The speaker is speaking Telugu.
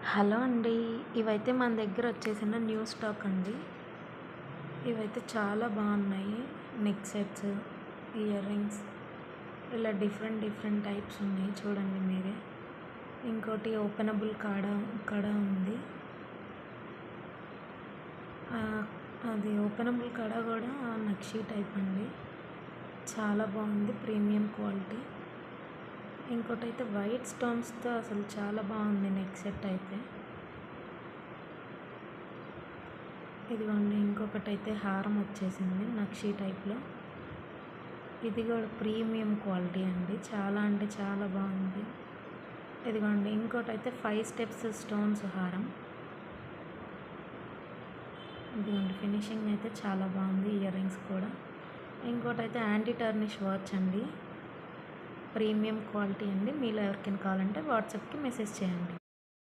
హలో అండి. ఇవైతే మన దగ్గర వచ్చేసిన న్యూ స్టాక్ అండి. ఇవైతే చాలా బాగున్నాయి. నెక్ సెట్స్, ఇయర్ రింగ్స్ ఇలా డిఫరెంట్ టైప్స్ ఉన్నాయి. చూడండి మీరే. ఇంకోటి ఓపెనబుల్ కడ ఉంది. అది ఓపెనబుల్ కడ కూడా నక్షి టైప్ అండి. చాలా బాగుంది. Premium quality. ఇంకోటైతే వైట్ స్టోన్స్తో అసలు చాలా బాగుంది నెక్ సెట్ అయితే. ఇదిగోండి ఇంకొకటైతే హారం వచ్చేసింది నక్షి టైప్లో. ఇది కూడా ప్రీమియం క్వాలిటీ అండి. చాలా అంటే చాలా బాగుంది. ఇదిగోండి ఇంకోటైతే 5 స్టెప్స్ స్టోన్స్ హారం. ఇదిగోండి ఫినిషింగ్ అయితే చాలా బాగుంది. ఇయర్ రింగ్స్ కూడా. ఇంకోటైతే యాంటీ టర్నిష్ వాచ్ అండి. ప్రీమియం క్వాలిటీ అండి. మీలో ఎవరికైనా కావాలంటే వాట్సాప్కి మెసేజ్ చేయండి.